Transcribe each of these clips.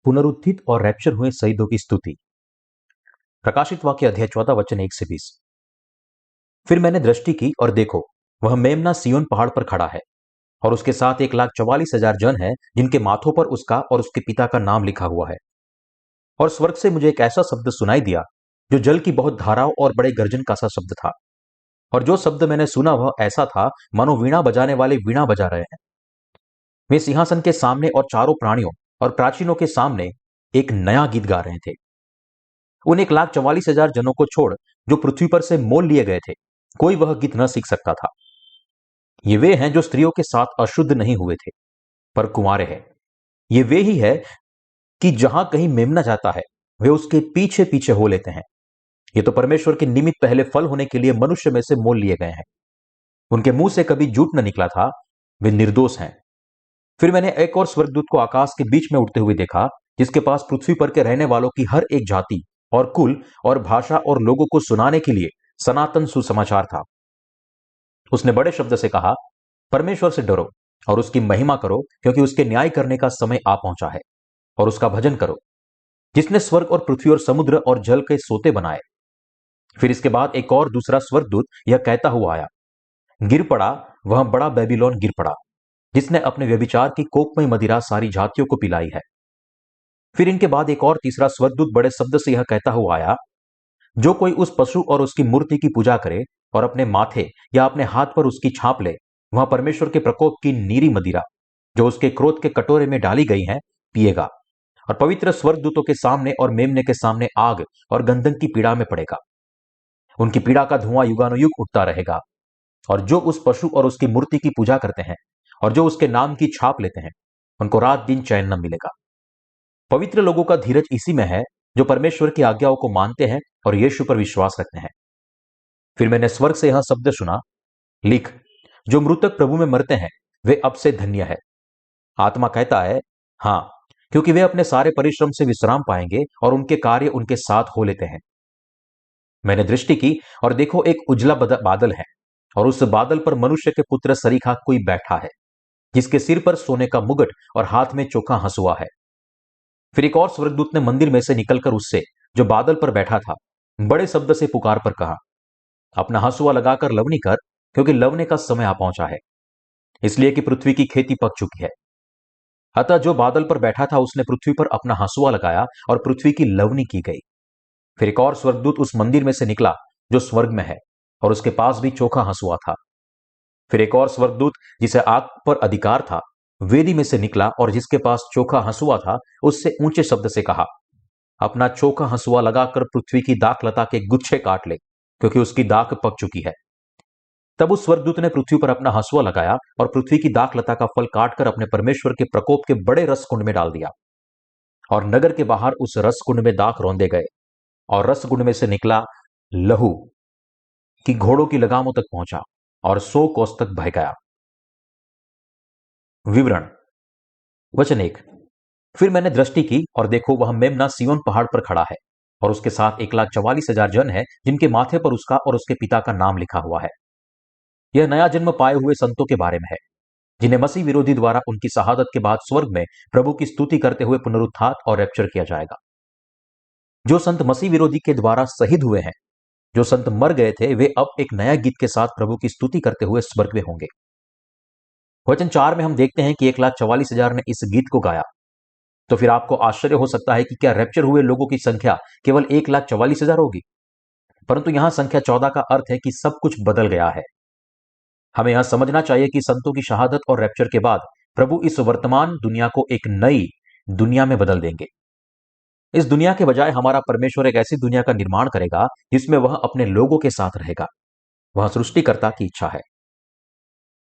पुनरुत्थित और रैप्चर हुए शहीदों की स्तुति। प्रकाशित वाक्य अध्याय 14 वचन 1 से 20। फिर मैंने दृष्टि की और देखो, वह मेम्ना सिय्योन पहाड़ पर खड़ा है और उसके साथ 1,44,000 जन है जिनके माथों पर उसका और उसके पिता का नाम लिखा हुआ है। और स्वर्ग से मुझे एक ऐसा शब्द सुनाई दिया जो जल की बहुत धाराओं और बड़े गर्जन का सा शब्द था। और जो शब्द मैंने सुना वह ऐसा था मानो वीणा बजाने वाले वीणा बजा रहे हैं। वे सिंहासन के सामने और चारों प्राणियों और प्राचीनों के सामने एक नया गीत गा रहे थे। उन 1,44,000 जनों को छोड़ जो पृथ्वी पर से मोल लिए गए थे, कोई वह गीत न सीख सकता था। ये वे हैं जो स्त्रियों के साथ अशुद्ध नहीं हुए थे पर कुंवारे हैं। ये वे ही है कि जहां कहीं मेमना जाता है वे उसके पीछे पीछे हो लेते हैं। ये तो परमेश्वर के निमित्त पहले फल होने के लिए मनुष्य में से मोल लिए गए हैं। उनके मुंह से कभी झूठ न निकला था, वे निर्दोष हैं। फिर मैंने एक और स्वर्गदूत को आकाश के बीच में उड़ते हुए देखा, जिसके पास पृथ्वी पर के रहने वालों की हर एक जाति और कुल और भाषा और लोगों को सुनाने के लिए सनातन सुसमाचार था। उसने बड़े शब्द से कहा, परमेश्वर से डरो और उसकी महिमा करो, क्योंकि उसके न्याय करने का समय आ पहुंचा है। और उसका भजन करो, जिसने स्वर्ग और पृथ्वी और समुद्र और जल के सोते बनाए। फिर इसके बाद एक और दूसरा स्वर्गदूत यह कहता हुआ आया, गिर पड़ा, वह बड़ा बेबीलोन गिर पड़ा, जिसने अपने व्यभिचार की कोपमय मदिरा सारी जातियों को पिलाई है। फिर इनके बाद एक और तीसरा स्वर्गदूत बड़े शब्द से यह कहता हुआ आया, जो कोई उस पशु और उसकी मूर्ति की पूजा करे और अपने माथे या अपने हाथ पर उसकी छाप ले, वह परमेश्वर के प्रकोप की नीरी मदिरा जो उसके क्रोध के कटोरे में डाली गई है पिएगा, और पवित्र स्वर्गदूतों के सामने और मेमने के सामने आग और गंधक की पीड़ा में पड़ेगा। उनकी पीड़ा का धुआं युगानुयुग उठता रहेगा। और जो उस पशु और उसकी मूर्ति की पूजा करते हैं और जो उसके नाम की छाप लेते हैं, उनको रात दिन चैन न मिलेगा। पवित्र लोगों का धीरज इसी में है जो परमेश्वर की आज्ञाओं को मानते हैं और यीशु पर विश्वास रखते हैं। फिर मैंने स्वर्ग से यह शब्द सुना, लिख, जो मृतक प्रभु में मरते हैं वे अब से धन्य है। आत्मा कहता है, हां, क्योंकि वे अपने सारे परिश्रम से विश्राम पाएंगे और उनके कार्य उनके साथ हो लेते हैं। मैंने दृष्टि की और देखो, एक उजला बादल है और उस बादल पर मनुष्य के पुत्र सरीखा कोई बैठा है, जिसके सिर पर सोने का मुकुट और हाथ में चोखा हंसुआ है। फिर एक और स्वर्गदूत ने मंदिर में से निकलकर उससे जो बादल पर बैठा था बड़े शब्द से पुकार पर कहा, अपना हंसुआ लगाकर लवनी कर, क्योंकि लवने का समय आ पहुंचा है, इसलिए कि पृथ्वी की खेती पक चुकी है। अतः जो बादल पर बैठा था उसने पृथ्वी पर अपना हंसुआ लगाया और पृथ्वी की लवनी की गई। फिर एक और स्वर्गदूत उस मंदिर में से निकला जो स्वर्ग में है, और उसके पास भी चोखा हंसुआ था। फिर एक और स्वर्गदूत जिसे आग पर अधिकार था वेदी में से निकला, और जिसके पास चोखा हंसुआ था उससे ऊंचे शब्द से कहा, अपना चोखा हंसुआ लगाकर पृथ्वी की दाखलता के गुच्छे काट ले, क्योंकि उसकी दाख पक चुकी है। तब उस स्वर्गदूत ने पृथ्वी पर अपना हंसुआ लगाया और पृथ्वी की दाखलता का फल काटकर अपने परमेश्वर के प्रकोप के बड़े रस कुंड में डाल दिया। और नगर के बाहर उस रस कुंड में दाख रौंदे गए, और रस कुंड में से निकला लहू कि घोड़ों की लगामों तक पहुंचा और 100 कोस तक बह गया। विवरण। वचन 1। फिर मैंने दृष्टि की और देखो, वह मेम्ना सिय्योन पहाड़ पर खड़ा है और उसके साथ 1,44,000 जन है जिनके माथे पर उसका और उसके पिता का नाम लिखा हुआ है। यह नया जन्म पाए हुए संतों के बारे में है, जिन्हें मसीह विरोधी द्वारा उनकी शहादत के बाद स्वर्ग में प्रभु की स्तुति करते हुए पुनरुत्थान और रैप्चर किया जाएगा। जो संत मसीह विरोधी के द्वारा शहीद हुए हैं, जो संत मर गए थे, वे अब एक नया गीत के साथ प्रभु की स्तुति करते हुए स्वर्ग में होंगे। वचन 4 में हम देखते हैं कि 1,44,000 ने इस गीत को गाया। तो फिर आपको आश्चर्य हो सकता है कि क्या रैप्चर हुए लोगों की संख्या केवल 1,44,000 होगी? परंतु यहां संख्या 14 का अर्थ है कि सब कुछ बदल गया है। हमें यह समझना चाहिए कि संतों की शहादत और रैप्चर के बाद प्रभु इस वर्तमान दुनिया को एक नई दुनिया में बदल देंगे। इस दुनिया के बजाय हमारा परमेश्वर एक ऐसी दुनिया का निर्माण करेगा जिसमें वह अपने लोगों के साथ रहेगा। वह सृष्टिकर्ता की इच्छा है।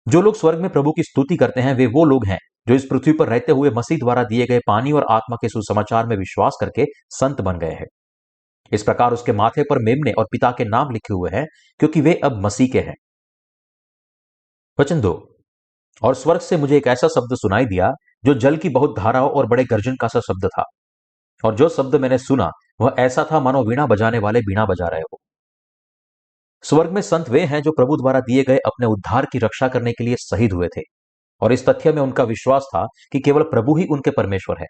जो लोग स्वर्ग में प्रभु की स्तुति करते हैं वे वो लोग हैं जो इस पृथ्वी पर रहते हुए मसीह द्वारा दिए गए पानी और आत्मा के सुसमाचार में विश्वास करके संत बन गए हैं। इस प्रकार उसके माथे पर मेमने और पिता के नाम लिखे हुए हैं, क्योंकि वे अब मसीह के हैं। वचन 2। और स्वर्ग से मुझे एक ऐसा शब्द सुनाई दिया जो जल की बहुत धाराओं और बड़े गर्जन का सा शब्द था। और जो शब्द मैंने सुना वह ऐसा था मानो वीणा बजाने वाले वीणा बजा रहे हो। स्वर्ग में संत वे हैं जो प्रभु द्वारा दिए गए अपने उद्धार की रक्षा करने के लिए शहीद हुए थे, और इस तथ्य में उनका विश्वास था कि केवल प्रभु ही उनके परमेश्वर है।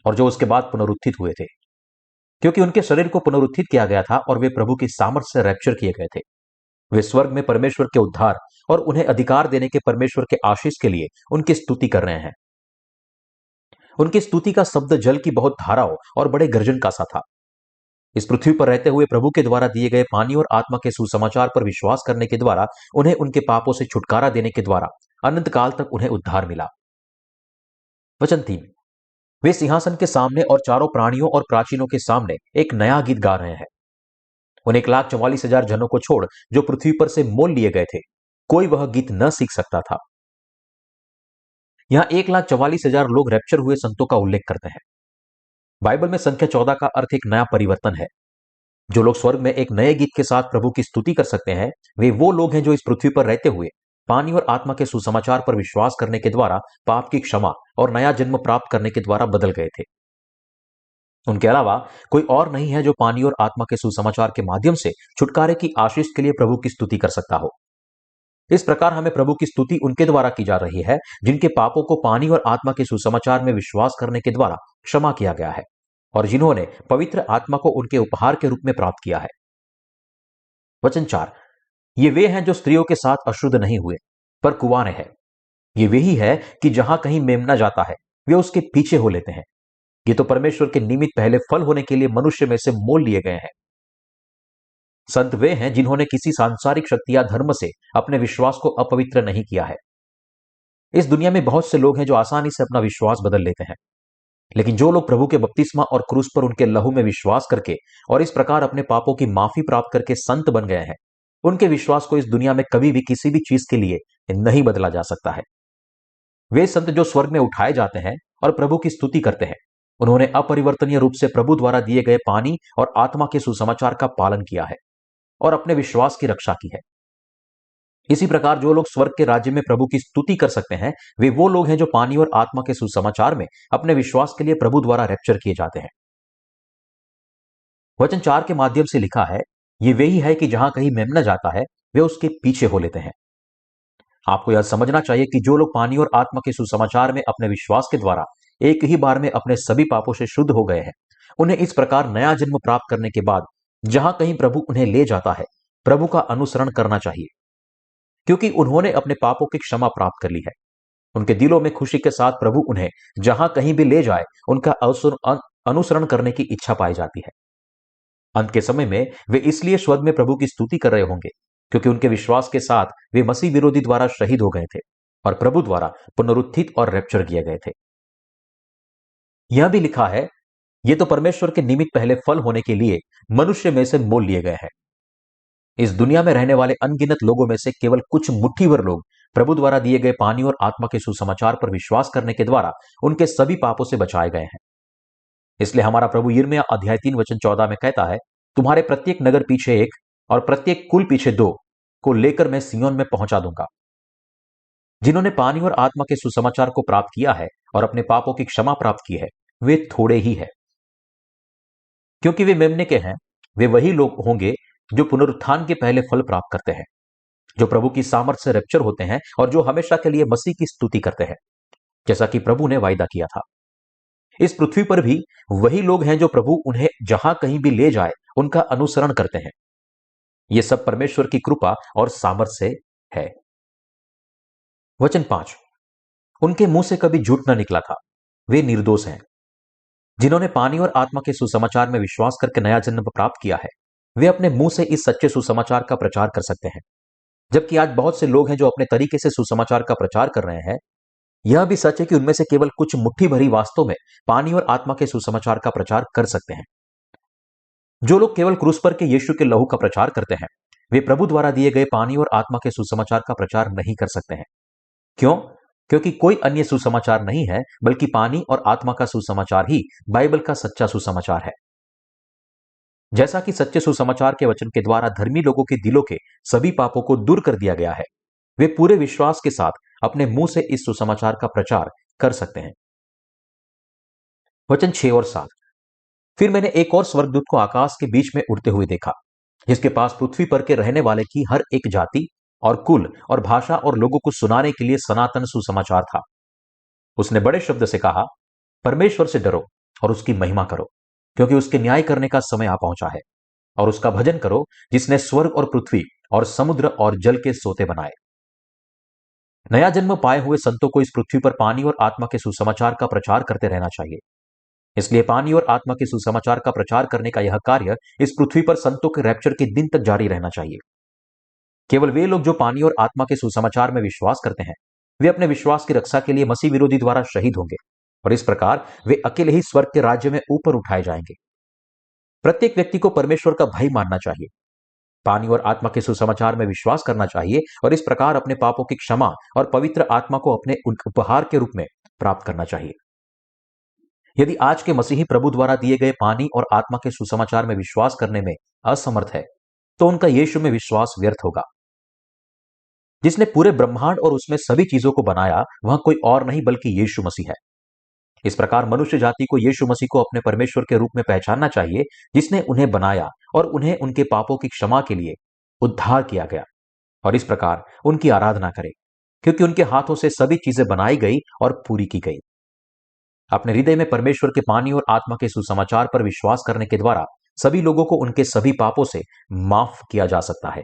और जो उसके बाद पुनरुत्थित हुए थे, क्योंकि उनके शरीर को पुनरुत्थित किया गया था और वे प्रभु की सामर्थ्य से रैप्चर किए गए थे। वे स्वर्ग में परमेश्वर के उद्धार और उन्हें अधिकार देने के परमेश्वर के आशीष के लिए उनकी स्तुति कर रहे हैं। उनकी स्तुति का शब्द जल की बहुत धाराओं और बड़े गर्जन का सा था। इस पृथ्वी पर रहते हुए प्रभु के द्वारा दिए गए पानी और आत्मा के सुसमाचार पर विश्वास करने के द्वारा उन्हें उनके पापों से छुटकारा देने के द्वारा अनंत काल तक उन्हें उद्धार मिला। वचन 3, वे सिंहासन के सामने और चारों प्राणियों और प्राचीनों के सामने एक नया गीत गा रहे हैं। उन 1,44,000 जनों को छोड़ जो पृथ्वी पर से मोल लिए गए थे, कोई वह गीत न सीख सकता था। यहां 1,44,000 लोग रैप्चर हुए संतों का उल्लेख करते हैं। बाइबल में संख्या 14 का अर्थ एक नया परिवर्तन है। जो लोग स्वर्ग में एक नए गीत के साथ प्रभु की स्तुति कर सकते हैं, वे वो लोग हैं जो इस पृथ्वी पर रहते हुए पानी और आत्मा के सुसमाचार पर विश्वास करने के द्वारा पाप की क्षमा और नया जन्म प्राप्त करने के द्वारा बदल गए थे। उनके अलावा कोई और नहीं है जो पानी और आत्मा के सुसमाचार के माध्यम से छुटकारे की आशीष के लिए प्रभु की स्तुति कर सकता हो। इस प्रकार हमें प्रभु की स्तुति उनके द्वारा की जा रही है जिनके पापों को पानी और आत्मा के सुसमाचार में विश्वास करने के द्वारा क्षमा किया गया है और जिन्होंने पवित्र आत्मा को उनके उपहार के रूप में प्राप्त किया है। वचन 4, ये वे हैं जो स्त्रियों के साथ अशुद्ध नहीं हुए पर कुंवारे हैं। ये वही है कि जहां कहीं मेमना जाता है वे उसके पीछे हो लेते हैं। ये तो परमेश्वर के निमित्त पहले फल होने के लिए मनुष्य में से मोल लिए गए हैं। संत वे हैं जिन्होंने किसी सांसारिक शक्ति या धर्म से अपने विश्वास को अपवित्र नहीं किया है। इस दुनिया में बहुत से लोग हैं जो आसानी से अपना विश्वास बदल लेते हैं, लेकिन जो लोग प्रभु के बपतिस्मा और क्रूस पर उनके लहू में विश्वास करके और इस प्रकार अपने पापों की माफी प्राप्त करके संत बन गए हैं, उनके विश्वास को इस दुनिया में कभी भी किसी भी चीज के लिए नहीं बदला जा सकता है। वे संत जो स्वर्ग में उठाए जाते हैं और प्रभु की स्तुति करते हैं, उन्होंने अपरिवर्तनीय रूप से प्रभु द्वारा दिए गए पानी और आत्मा के सुसमाचार का पालन किया है और अपने विश्वास की रक्षा की है। इसी प्रकार जो लोग स्वर्ग के राज्य में प्रभु की स्तुति कर सकते हैं, वे वो लोग हैं जो पानी और आत्मा के सुसमाचार में अपने विश्वास के लिए प्रभु द्वारा रैप्चर किए जाते हैं। वचन 4 के माध्यम से लिखा है, ये वही है कि जहां कहीं मेमना जाता है वे उसके पीछे हो लेते हैं। आपको यह समझना चाहिए कि जो लोग पानी और आत्मा के सुसमाचार में अपने विश्वास के द्वारा एक ही बार में अपने सभी पापों से शुद्ध हो गए हैं, उन्हें इस प्रकार नया जन्म प्राप्त करने के बाद जहां कहीं प्रभु उन्हें ले जाता है, प्रभु का अनुसरण करना चाहिए, क्योंकि उन्होंने अपने पापों की क्षमा प्राप्त कर ली है। उनके दिलों में खुशी के साथ प्रभु उन्हें जहां कहीं भी ले जाए उनका अनुसरण करने की इच्छा पाई जाती है। अंत के समय में वे इसलिए स्वर्ग में प्रभु की स्तुति कर रहे होंगे क्योंकि उनके विश्वास के साथ वे मसीह विरोधी द्वारा शहीद हो गए थे और प्रभु द्वारा पुनरुत्थित और रैप्चर किए गए थे। यह भी लिखा है, ये तो परमेश्वर के निमित्त पहले फल होने के लिए मनुष्य में से मोल लिए गए हैं। इस दुनिया में रहने वाले अनगिनत लोगों में से केवल कुछ मुट्ठी भर लोग प्रभु द्वारा दिए गए पानी और आत्मा के सुसमाचार पर विश्वास करने के द्वारा उनके सभी पापों से बचाए गए हैं। इसलिए हमारा प्रभु यिर्मयाह अध्याय 3 वचन 14 में कहता है, तुम्हारे प्रत्येक नगर पीछे एक और प्रत्येक कुल पीछे दो को लेकर मैं सिय्योन में पहुंचा दूंगा। जिन्होंने पानी और आत्मा के सुसमाचार को प्राप्त किया है और अपने पापों की क्षमा प्राप्त की है, वे थोड़े ही है, क्योंकि वे मेमने के हैं। वे वही लोग होंगे जो पुनरुत्थान के पहले फल प्राप्त करते हैं, जो प्रभु की सामर्थ्य से रैप्चर होते हैं और जो हमेशा के लिए मसीह की स्तुति करते हैं, जैसा कि प्रभु ने वायदा किया था। इस पृथ्वी पर भी वही लोग हैं जो प्रभु उन्हें जहां कहीं भी ले जाए उनका अनुसरण करते हैं। यह सब परमेश्वर की कृपा और सामर्थ्य से है। वचन 5, उनके मुंह से कभी झूठ न निकला था, वे निर्दोष हैं। जिन्होंने पानी और आत्मा के सुसमाचार में विश्वास करके नया जन्म प्राप्त किया है, वे अपने मुंह से इस सच्चे सुसमाचार का प्रचार कर सकते हैं। जबकि आज बहुत से लोग हैं जो अपने तरीके से सुसमाचार का प्रचार कर रहे हैं। यह भी सच है कि उनमें से केवल कुछ मुट्ठी भरी वास्तव में पानी और आत्मा के सुसमाचार का प्रचार कर सकते हैं। जो लोग केवल क्रूस पर के यीशु के लहू का प्रचार करते हैं, वे प्रभु द्वारा दिए गए पानी और आत्मा के सुसमाचार का प्रचार नहीं कर सकते हैं। क्यों? क्योंकि कोई अन्य सुसमाचार नहीं है, बल्कि पानी और आत्मा का सुसमाचार ही बाइबल का सच्चा सुसमाचार है। जैसा कि सच्चे सुसमाचार के वचन के द्वारा धर्मी लोगों के दिलों के सभी पापों को दूर कर दिया गया है, वे पूरे विश्वास के साथ अपने मुंह से इस सुसमाचार का प्रचार कर सकते हैं। वचन 6 और 7, फिर मैंने एक और स्वर्गदूत को आकाश के बीच में उड़ते हुए देखा, जिसके पास पृथ्वी पर के रहने वाले की हर एक जाति और कुल और भाषा और लोगों को सुनाने के लिए सनातन सुसमाचार था। उसने बड़े शब्द से कहा, परमेश्वर से डरो और उसकी महिमा करो, क्योंकि उसके न्याय करने का समय आ पहुंचा है। और उसका भजन करो, जिसने स्वर्ग और पृथ्वी और समुद्र और जल के सोते बनाए। नया जन्म पाए हुए संतों को इस पृथ्वी पर पानी और आत्मा के सुसमाचार का प्रचार करते रहना चाहिए। इसलिए पानी और आत्मा के सुसमाचार का प्रचार करने का यह कार्य इस पृथ्वी पर संतों के रैप्चर के दिन तक जारी रहना चाहिए। केवल वे लोग जो पानी और आत्मा के सुसमाचार में विश्वास करते हैं, वे अपने विश्वास की रक्षा के लिए मसीह विरोधी द्वारा शहीद होंगे, और इस प्रकार वे अकेले ही स्वर्ग के राज्य में ऊपर उठाए जाएंगे। प्रत्येक व्यक्ति को परमेश्वर का भय मानना चाहिए, पानी और आत्मा के सुसमाचार में विश्वास करना चाहिए, और इस प्रकार अपने पापों की क्षमा और पवित्र आत्मा को अपने उपहार के रूप में प्राप्त करना चाहिए। यदि आज के मसीही प्रभु द्वारा दिए गए पानी और आत्मा के सुसमाचार में विश्वास करने में असमर्थ है, तो उनका यीशु में विश्वास व्यर्थ होगा। जिसने पूरे ब्रह्मांड और उसमें सभी चीजों को बनाया, वह कोई और नहीं बल्कि यीशु मसीह है। इस प्रकार मनुष्य जाति को यीशु मसीह को अपने परमेश्वर के रूप में पहचानना चाहिए, जिसने उन्हें बनाया और उन्हें उनके पापों की क्षमा के लिए उद्धार किया गया, और इस प्रकार उनकी आराधना करें, क्योंकि उनके हाथों से सभी चीजें बनाई गई और पूरी की गई। अपने हृदय में परमेश्वर के पानी और आत्मा के सुसमाचार पर विश्वास करने के द्वारा सभी लोगों को उनके सभी पापों से माफ किया जा सकता है,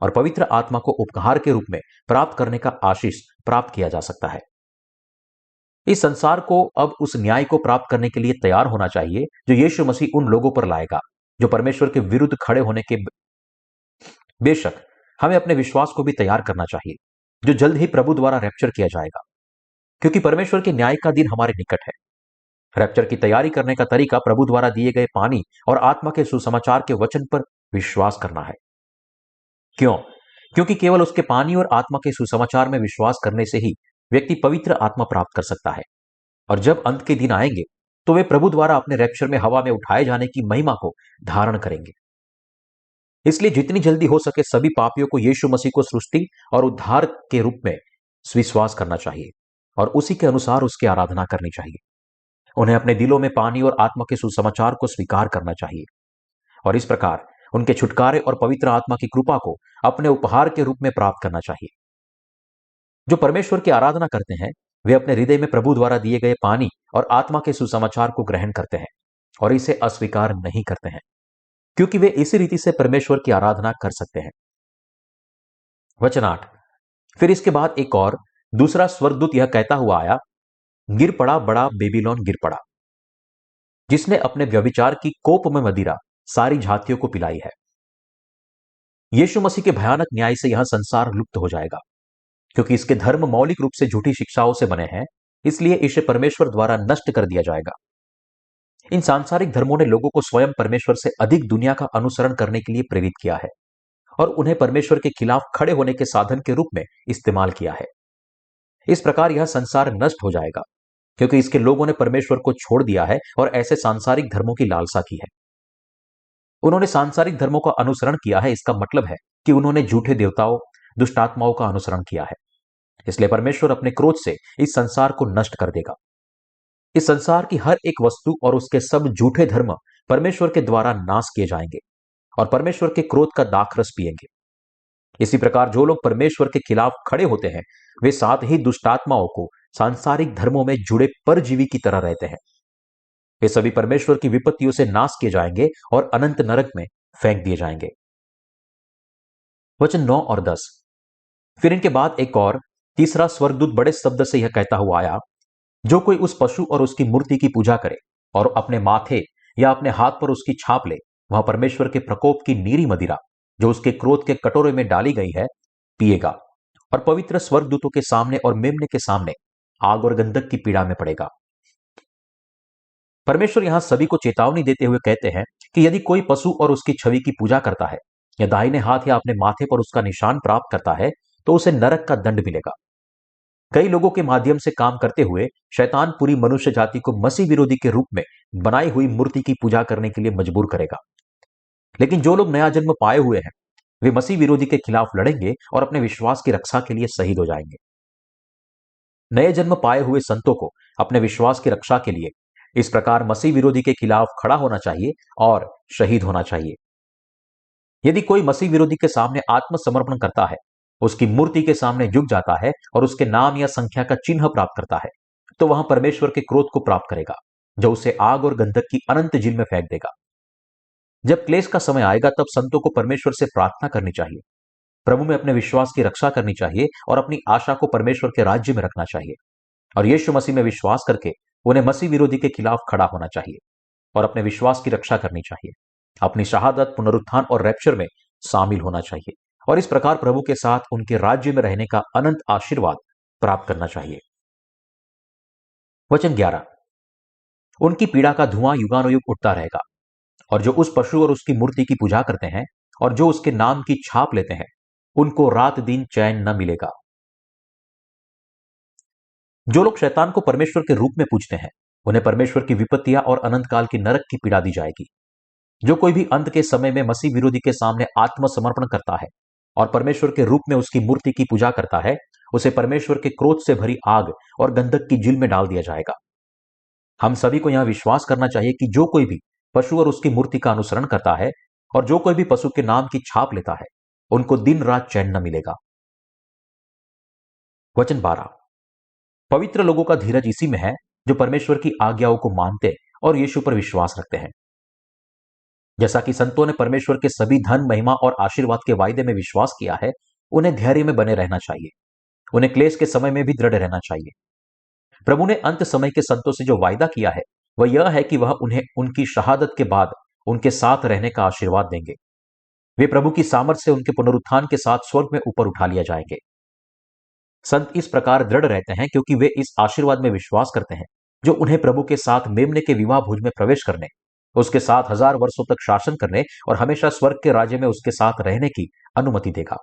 और पवित्र आत्मा को उपहार के रूप में प्राप्त करने का आशीष प्राप्त किया जा सकता है। इस संसार को अब उस न्याय को प्राप्त करने के लिए तैयार होना चाहिए जो यीशु मसीह उन लोगों पर लाएगा जो परमेश्वर के विरुद्ध खड़े होने के। बेशक हमें अपने विश्वास को भी तैयार करना चाहिए, जो जल्द ही प्रभु द्वारा रैप्चर किया जाएगा, क्योंकि परमेश्वर के न्याय का दिन हमारे निकट है। रैप्चर की तैयारी करने का तरीका प्रभु द्वारा दिए गए पानी और आत्मा के सुसमाचार के वचन पर विश्वास करना है। क्यों? क्योंकि केवल उसके पानी और आत्मा के सुसमाचार में विश्वास करने से ही व्यक्ति पवित्र आत्मा प्राप्त कर सकता है, और जब अंत के दिन आएंगे तो वे प्रभु द्वारा अपने रैप्चर में हवा में उठाए जाने की महिमा को धारण करेंगे। इसलिए जितनी जल्दी हो सके सभी पापियों को यीशु मसीह को सृष्टि और उद्धार के रूप में विश्वास करना चाहिए, और उसी के अनुसार उसकी आराधना करनी चाहिए। उन्हें अपने दिलों में पानी और आत्मा के सुसमाचार को स्वीकार करना चाहिए, और इस प्रकार उनके छुटकारे और पवित्र आत्मा की कृपा को अपने उपहार के रूप में प्राप्त करना चाहिए। जो परमेश्वर की आराधना करते हैं, वे अपने हृदय में प्रभु द्वारा दिए गए पानी और आत्मा के सुसमाचार को ग्रहण करते हैं और इसे अस्वीकार नहीं करते हैं, क्योंकि वे इसी रीति से परमेश्वर की आराधना कर सकते हैं। वचन 8। फिर इसके बाद एक और दूसरा स्वर्गदूत यह कहता हुआ आया, गिर पड़ा बड़ा बेबीलोन गिर पड़ा, जिसने अपने व्यभिचार की कोप में मदिरा सारी जातियों को पिलाई है। यीशु मसीह के भयानक न्याय से यह संसार लुप्त हो जाएगा, क्योंकि इसके धर्म मौलिक रूप से झूठी शिक्षाओं से बने हैं, इसलिए इसे परमेश्वर द्वारा नष्ट कर दिया जाएगा। इन सांसारिक धर्मों ने लोगों को स्वयं परमेश्वर से अधिक दुनिया का अनुसरण करने के लिए प्रेरित किया है और उन्हें परमेश्वर के खिलाफ खड़े होने के साधन के रूप में इस्तेमाल किया है। इस प्रकार यह संसार नष्ट हो जाएगा, क्योंकि इसके लोगों ने परमेश्वर को छोड़ दिया है और ऐसे सांसारिक धर्मों की लालसा की है। उन्होंने सांसारिक धर्मों का अनुसरण किया है, इसका मतलब है कि उन्होंने झूठे देवताओं, दुष्ट आत्माओं का अनुसरण किया है। इसलिए परमेश्वर अपने क्रोध से इस संसार को नष्ट कर देगा। इस संसार की हर एक वस्तु और उसके सब झूठे धर्म परमेश्वर के द्वारा नाश किए जाएंगे और परमेश्वर के क्रोध का दाखरस पिएंगे। इसी प्रकार जो लोग परमेश्वर के खिलाफ खड़े होते हैं, वे साथ ही दुष्टात्माओं को सांसारिक धर्मों में जुड़े परजीवी की तरह रहते हैं। वे सभी परमेश्वर की विपत्तियों से नाश किए जाएंगे और अनंत नरक में फेंक दिए जाएंगे। वचन 9 और 10। फिर इनके बाद एक और तीसरा स्वर्गदूत बड़े शब्द से यह कहता हुआ आया, जो कोई उस पशु और उसकी मूर्ति की पूजा करे और अपने माथे या अपने हाथ पर उसकी छाप ले, वह परमेश्वर के प्रकोप की नीरी मदिरा जो उसके क्रोध के कटोरे में डाली गई है पिएगा, और पवित्र स्वर्गदूतों के सामने और मेमने के सामने आग और गंधक की पीड़ा में पड़ेगा। परमेश्वर यहां सभी को चेतावनी देते हुए कहते हैं कि यदि कोई पशु और उसकी छवि की पूजा करता है या दाहिने हाथ या अपने माथे पर उसका निशान प्राप्त करता है, तो उसे नरक का दंड मिलेगा। कई लोगों के माध्यम से काम करते हुए शैतान पूरी मनुष्य जाति को मसीह विरोधी के रूप में बनाई हुई मूर्ति की पूजा करने के लिए मजबूर करेगा। लेकिन जो लोग नया जन्म पाए हुए हैं, वे मसीह विरोधी के खिलाफ लड़ेंगे और अपने विश्वास की रक्षा के लिए शहीद हो जाएंगे। नए जन्म पाए हुए संतों को अपने विश्वास की रक्षा के लिए इस प्रकार मसीह विरोधी के खिलाफ खड़ा होना चाहिए और शहीद होना चाहिए। यदि कोई मसीह विरोधी के सामने आत्मसमर्पण करता है, उसकी मूर्ति के सामने झुक जाता है और उसके नाम या संख्या का चिन्ह प्राप्त करता है, तो वह परमेश्वर के क्रोध को प्राप्त करेगा जो उसे आग और गंधक की अनंत झील में फेंक देगा। जब क्लेश का समय आएगा तब संतों को परमेश्वर से प्रार्थना करनी चाहिए, प्रभु में अपने विश्वास की रक्षा करनी चाहिए और अपनी आशा को परमेश्वर के राज्य में रखना चाहिए, और यीशु मसीह में विश्वास करके उन्हें मसीह विरोधी के खिलाफ खड़ा होना चाहिए और अपने विश्वास की रक्षा करनी चाहिए, अपनी शहादत, पुनरुत्थान और रैप्चर में शामिल होना चाहिए और इस प्रकार प्रभु के साथ उनके राज्य में रहने का अनंत आशीर्वाद प्राप्त करना चाहिए। वचन 11, उनकी पीड़ा का धुआं युगानुयुग उठता रहेगा, और जो उस पशु और उसकी मूर्ति की पूजा करते हैं और जो उसके नाम की छाप लेते हैं, उनको रात दिन चैन न मिलेगा। जो लोग शैतान को परमेश्वर के रूप में पूजते हैं, उन्हें परमेश्वर की विपत्तियां और अनंत काल की नरक की पीड़ा दी जाएगी। जो कोई भी अंत के समय में मसीह विरोधी के सामने आत्मसमर्पण करता है और परमेश्वर के रूप में उसकी मूर्ति की पूजा करता है, उसे परमेश्वर के क्रोध से भरी आग और गंधक की झील में डाल दिया जाएगा। हम सभी को यह विश्वास करना चाहिए कि जो कोई भी पशु और उसकी मूर्ति का अनुसरण करता है और जो कोई भी पशु के नाम की छाप लेता है, उनको दिन रात चैन न मिलेगा। वचन 12, पवित्र लोगों का धीरज इसी में है जो परमेश्वर की आज्ञाओं को मानते और यीशु पर विश्वास रखते हैं। जैसा कि संतों ने परमेश्वर के सभी धन, महिमा और आशीर्वाद के वायदे में विश्वास किया है, उन्हें धैर्य में बने रहना चाहिए। उन्हें क्लेश के समय में भी दृढ़ रहना चाहिए। प्रभु ने अंत समय के संतों से जो वायदा किया है वह यह है कि वह उन्हें उनकी शहादत के बाद उनके साथ रहने का आशीर्वाद देंगे। वे प्रभु की सामर्थ से उनके पुनरुत्थान के साथ स्वर्ग में ऊपर उठा लिया जाएंगे। संत इस प्रकार दृढ़ रहते हैं क्योंकि वे इस आशीर्वाद में विश्वास करते हैं जो उन्हें प्रभु के साथ मेमने के विवाह भोज में प्रवेश करने, उसके साथ 1000 वर्षों तक शासन करने और हमेशा स्वर्ग के राज्य में उसके साथ रहने की अनुमति देगा।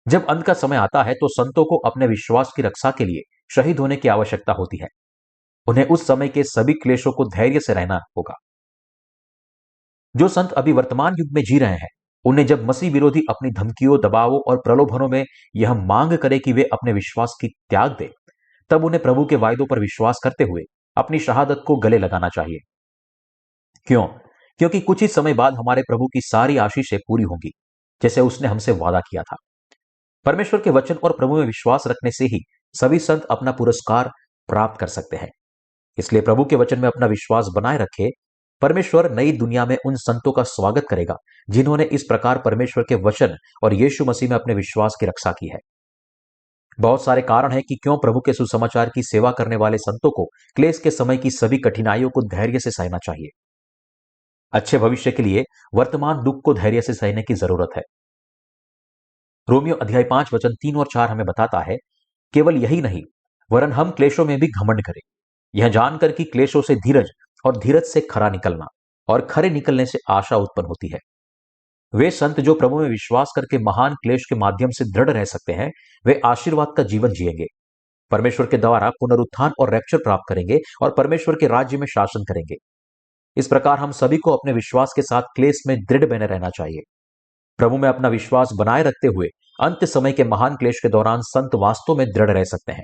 जब अंत का समय आता है तो संतों को अपने विश्वास की रक्षा के लिए शहीद होने की आवश्यकता होती है। उन्हें उस समय के सभी क्लेशों को धैर्य से रहना होगा। जो संत अभी वर्तमान युग में जी रहे हैं, उन्हें जब मसीह विरोधी अपनी धमकियों, दबावों और प्रलोभनों में यह मांग करे कि वे अपने विश्वास की त्याग दें, तब उन्हें प्रभु के वायदों पर विश्वास करते हुए अपनी शहादत को गले लगाना चाहिए। क्यों? क्योंकि कुछ ही समय बाद हमारे प्रभु की सारी आशीषें पूरी होंगी, जैसे उसने हमसे वादा किया था। परमेश्वर के वचन और प्रभु में विश्वास रखने से ही सभी संत अपना पुरस्कार प्राप्त कर सकते हैं। इसलिए प्रभु के वचन में अपना विश्वास बनाए रखे। परमेश्वर नई दुनिया में उन संतों का स्वागत करेगा जिन्होंने इस प्रकार परमेश्वर के वचन और यीशु मसीह में अपने विश्वास की रक्षा की है। बहुत सारे कारण हैं कि क्यों प्रभु के सुसमाचार की सेवा करने वाले संतों को क्लेश के समय की सभी कठिनाइयों को धैर्य से सहना चाहिए। अच्छे भविष्य के लिए वर्तमान दुख को धैर्य से सहने की जरूरत है। रोमियो अध्याय 5 वचन 3 और 4 हमें बताता है, केवल यही नहीं वरन हम क्लेशों में भी घमंड करें, यह जानकर कि क्लेशों से धीरज और धीरज से खरा निकलना और खरे निकलने से आशा उत्पन्न होती है। वे संत जो प्रभु में विश्वास करके महान क्लेश के माध्यम से दृढ़ रह सकते हैं, वे आशीर्वाद का जीवन जिएंगे, परमेश्वर के द्वारा पुनरुत्थान और रैप्चर प्राप्त करेंगे और परमेश्वर के राज्य में शासन करेंगे। इस प्रकार हम सभी को अपने विश्वास के साथ क्लेश में दृढ़ बने रहना चाहिए। प्रभु में अपना विश्वास बनाए रखते हुए अंत समय के महान क्लेश के दौरान संत वास्तव में दृढ़ रह सकते हैं।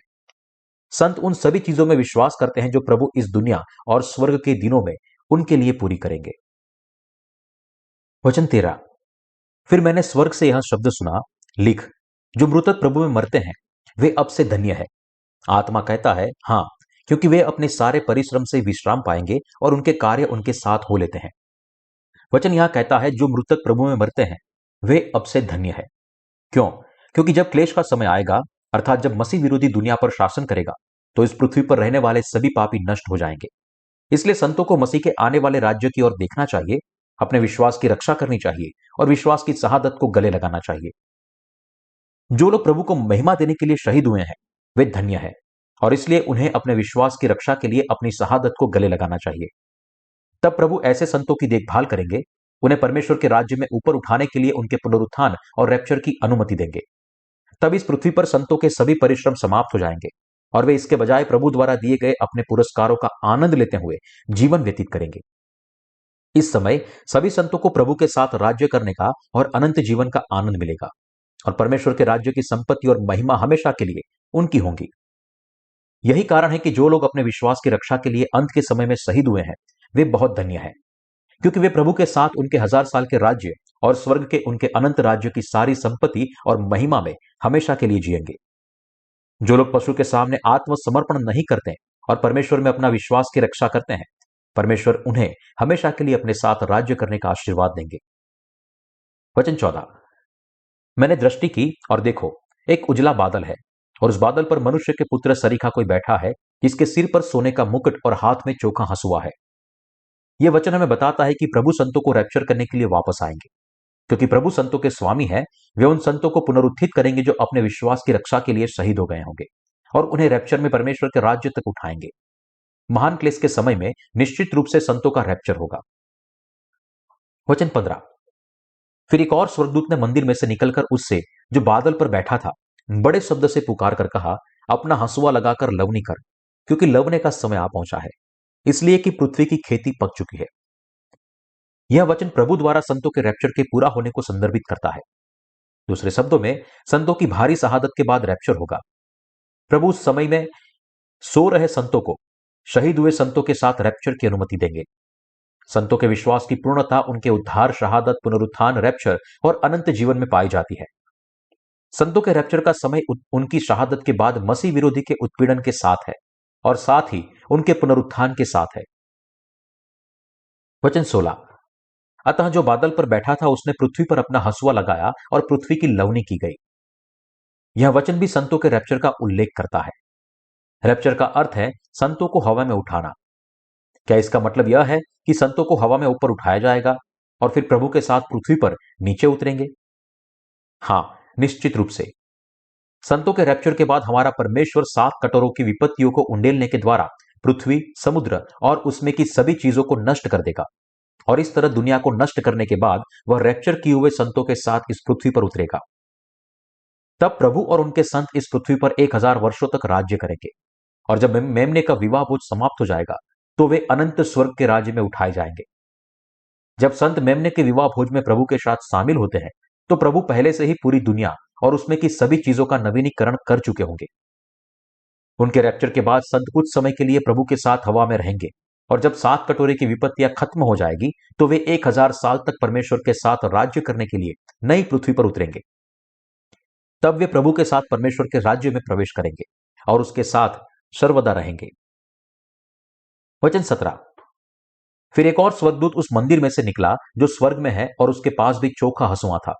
संत उन सभी चीजों में विश्वास करते हैं जो प्रभु इस दुनिया और स्वर्ग के दिनों में उनके लिए पूरी करेंगे। वचन 13, फिर मैंने स्वर्ग से यह शब्द सुना, लिख, जो मृतक प्रभु में मरते हैं वे अब से धन्य है। आत्मा कहता है, हां, क्योंकि वे अपने सारे परिश्रम से विश्राम पाएंगे और उनके कार्य उनके साथ हो लेते हैं। वचन यहां कहता है, जो मृतक प्रभु में मरते हैं वे अब से धन्य है। क्यों? क्योंकि जब क्लेश का समय आएगा, अर्थात जब मसीह विरोधी दुनिया पर शासन करेगा, तो इस पृथ्वी पर रहने वाले सभी पापी नष्ट हो जाएंगे। इसलिए संतों को मसीह के आने वाले राज्य की ओर देखना चाहिए, अपने विश्वास की रक्षा करनी चाहिए और विश्वास की शहादत को गले लगाना चाहिए। जो लोग प्रभु को महिमा देने के लिए शहीद हुए हैं वे धन्य हैं और इसलिए उन्हें अपने विश्वास की रक्षा के लिए अपनी शहादत को गले लगाना चाहिए। तब प्रभु ऐसे संतों की देखभाल करेंगे, उन्हें परमेश्वर के राज्य में ऊपर उठाने के लिए उनके पुनरुत्थान और रैप्चर की अनुमति देंगे। तब इस पृथ्वी पर संतों के सभी परिश्रम समाप्त हो जाएंगे और वे इसके बजाय प्रभु द्वारा दिए गए अपने पुरस्कारों का आनंद लेते हुए जीवन व्यतीत करेंगे। इस समय सभी संतों को प्रभु के साथ राज्य करने का और अनंत जीवन का आनंद मिलेगा और परमेश्वर के राज्य की संपत्ति और महिमा हमेशा के लिए उनकी होंगी। यही कारण है कि जो लोग अपने विश्वास की रक्षा के लिए अंत के समय में शहीद हुए हैं वे बहुत धन्य हैं, क्योंकि वे प्रभु के साथ उनके 1000 साल के राज्य और स्वर्ग के उनके अनंत राज्य की सारी संपत्ति और महिमा में हमेशा के लिए जिएंगे। जो लोग पशु के सामने आत्मसमर्पण नहीं करते और परमेश्वर में अपना विश्वास की रक्षा करते हैं, परमेश्वर उन्हें हमेशा के लिए अपने साथ राज्य करने का आशीर्वाद देंगे। वचन 14, मैंने दृष्टि की और देखो, एक उजला बादल है, और उस बादल पर मनुष्य के पुत्र सरीखा कोई बैठा है, जिसके सिर पर सोने का मुकुट और हाथ में चोखा हंसुआ है। यह वचन हमें बताता है कि प्रभु संतों को रैप्चर करने के लिए वापस आएंगे, क्योंकि प्रभु संतों के स्वामी है। वे उन संतों को पुनरुत्थित करेंगे जो अपने विश्वास की रक्षा के लिए शहीद हो गए होंगे, और उन्हें रैप्चर में परमेश्वर के राज्य तक उठाएंगे। महान क्लेश के समय में निश्चित रूप से संतों का रैप्चर होगा। वचन 15, फिर एक और स्वर्गदूत ने मंदिर में से निकलकर उससे जो बादल पर बैठा था बड़े शब्द से पुकार कर कहा, अपना हंसुआ लगाकर लवनी कर, क्योंकि लवने का समय आ पहुंचा है, इसलिए कि पृथ्वी की खेती पक चुकी है। यह वचन प्रभु द्वारा संतों के रैप्चर के पूरा होने को संदर्भित करता है। दूसरे शब्दों में, संतों की भारी शहादत के बाद रैप्चर होगा। प्रभु उस समय में सो रहे संतों को शहीद हुए संतों के साथ रैप्चर की अनुमति देंगे। संतों के विश्वास की पूर्णता उनके उद्धार, शहादत, पुनरुत्थान, रैप्चर और अनंत जीवन में पाई जाती है। संतों के रैप्चर का समय उनकी शहादत के बाद मसीह विरोधी के उत्पीड़न के साथ है, और साथ ही उनके पुनरुत्थान के साथ है। वचन 16, अतः जो बादल पर बैठा था उसने पृथ्वी पर अपना हंसुआ लगाया और पृथ्वी की लवनी की गई। यह वचन भी संतों के रैप्चर का उल्लेख करता है। रैप्चर का अर्थ है संतों को हवा में उठाना। क्या इसका मतलब यह है कि संतों को हवा में ऊपर उठाया जाएगा और फिर प्रभु के साथ पृथ्वी पर नीचे उतरेंगे? हां, निश्चित रूप से। संतों के रैप्चर के बाद हमारा परमेश्वर 7 कटोरों की विपत्तियों को उंडेलने के द्वारा पृथ्वी, समुद्र और उसमें की सभी चीजों को नष्ट कर देगा, और इस तरह दुनिया को नष्ट करने के बाद वह रैप्चर किए हुए संतों के साथ इस पृथ्वी पर उतरेगा। तब प्रभु और उनके संत इस पृथ्वी पर 1000 वर्षों तक राज्य करेंगे, और जब मेमने का विवाह भोज समाप्त हो जाएगा तो वे अनंत स्वर्ग के राज्य में उठाए जाएंगे। जब संत मेमने के विवाह भोज में प्रभु के साथ शामिल होते हैं तो प्रभु पहले से ही पूरी दुनिया और उसमें की सभी चीजों का नवीनीकरण कर चुके होंगे। उनके रैप्चर के बाद संत कुछ समय के लिए प्रभु के साथ हवा में रहेंगे, और जब 7 कटोरे की विपत्तियां खत्म हो जाएगी तो वे 1000 साल तक परमेश्वर के साथ राज्य करने के लिए नई पृथ्वी पर उतरेंगे। तब वे प्रभु के साथ परमेश्वर के राज्य में प्रवेश करेंगे और उसके साथ सर्वदा रहेंगे। वचन 17, फिर एक और स्वर्गदूत उस मंदिर में से निकला जो स्वर्ग में है, और उसके पास भी चोखा हंसुआ था।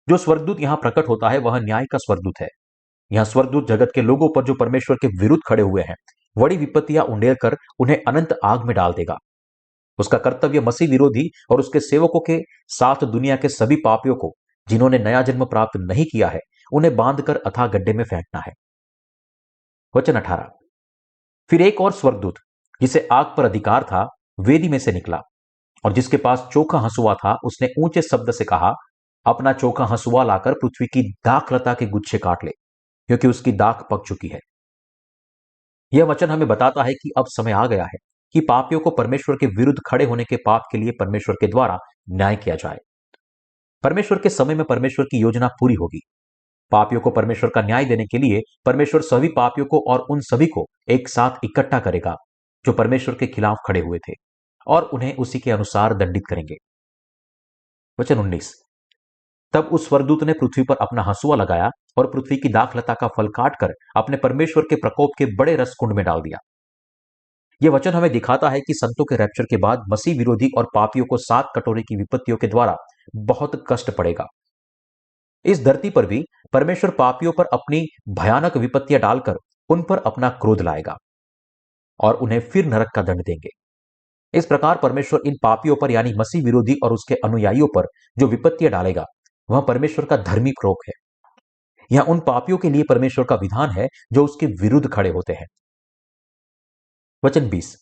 जो स्वर्गदूत यहां प्रकट होता है वह न्याय का स्वर्गदूत है। यहां स्वर्गदूत जगत के लोगों पर जो परमेश्वर के विरुद्ध खड़े हुए हैं बड़ी विपत्तियां उंडेल कर उन्हें अनंत आग में डाल देगा। उसका कर्तव्य मसीह विरोधी और उसके सेवकों के साथ दुनिया के सभी पापियों को, जिन्होंने नया जन्म प्राप्त नहीं किया है, उन्हें बांधकर अथाह गड्ढे में फेंकना है। वचन 18, फिर एक और स्वर्गदूत जिसे आग पर अधिकार था वेदी में से निकला, और जिसके पास चोखा हंसुआ था, उसने ऊंचे शब्द से कहा, अपना चोखा हंसुआ लाकर पृथ्वी की दाखलता के गुच्छे काट ले, क्योंकि उसकी दाख पक चुकी है। यह वचन हमें बताता है कि अब समय आ गया है कि पापियों को परमेश्वर के विरुद्ध खड़े होने के पाप के लिए परमेश्वर के द्वारा न्याय किया जाए। परमेश्वर के समय में परमेश्वर की योजना पूरी होगी। पापियों को परमेश्वर का न्याय देने के लिए परमेश्वर सभी पापियों को और उन सभी को एक साथ इकट्ठा करेगा जो परमेश्वर के खिलाफ खड़े हुए थे, और उन्हें उसी के अनुसार दंडित करेंगे। वचन 19, तब उस स्वर्गदूत ने पृथ्वी पर अपना हंसुआ लगाया और पृथ्वी की दाखलता का फल काटकर अपने परमेश्वर के प्रकोप के बड़े रस कुंड में डाल दिया। यह वचन हमें दिखाता है कि संतों के रैप्चर के बाद मसीह विरोधी और पापियों को 7 कटोरे की विपत्तियों के द्वारा बहुत कष्ट पड़ेगा। इस धरती पर भी परमेश्वर पापियों पर अपनी भयानक विपत्तियां डालकर उन पर अपना क्रोध लाएगा और उन्हें फिर नरक का दंड देंगे। इस प्रकार परमेश्वर इन पापियों पर यानी मसीह विरोधी और उसके अनुयायियों पर जो विपत्तियां डालेगा वह परमेश्वर का धर्मी क्रोध है। यह उन पापियों के लिए परमेश्वर का विधान है जो उसके विरुद्ध खड़े होते हैं। वचन 20,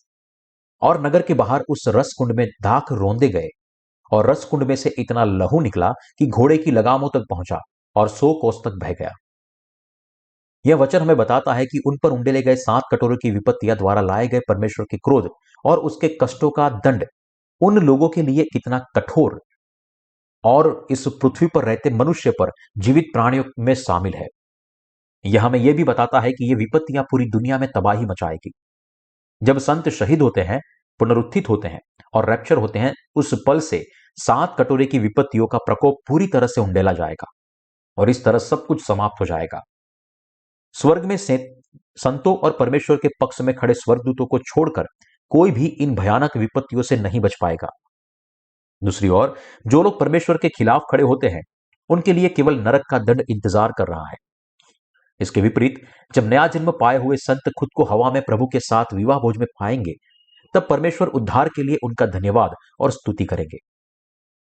और नगर के बाहर उस रस कुंड में दाख रौंदे गए, और रस कुंड में से इतना लहू निकला कि घोड़े की लगामों तक पहुंचा और 100 कोस तक बह गया। यह वचन हमें बताता है कि उन पर उंडेले गए 7 कटोरों की विपत्तियां द्वारा लाए गए परमेश्वर के क्रोध और उसके कष्टों का दंड उन लोगों के लिए कितना कठोर और इस पृथ्वी पर रहते मनुष्य पर, जीवित प्राणियों में शामिल है। यह हमें यह भी बताता है कि यह विपत्तियां पूरी दुनिया में तबाही मचाएगी। जब संत शहीद होते हैं, पुनरुत्थित होते हैं और रैप्चर होते हैं, उस पल से 7 कटोरे की विपत्तियों का प्रकोप पूरी तरह से उंडेला जाएगा और इस तरह सब कुछ समाप्त हो जाएगा। स्वर्ग में संतों और परमेश्वर के पक्ष में खड़े स्वर्गदूतों को छोड़कर कोई भी इन भयानक विपत्तियों से नहीं बच पाएगा। दूसरी ओर जो लोग परमेश्वर के खिलाफ खड़े होते हैं उनके लिए केवल नरक का दंड इंतजार कर रहा है। इसके विपरीत जब नया जन्म पाए हुए संत खुद को हवा में प्रभु के साथ विवाह भोज में पाएंगे, तब परमेश्वर उद्धार के लिए उनका धन्यवाद और स्तुति करेंगे।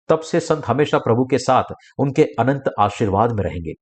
तब से संत हमेशा प्रभु के साथ उनके अनंत आशीर्वाद में रहेंगे।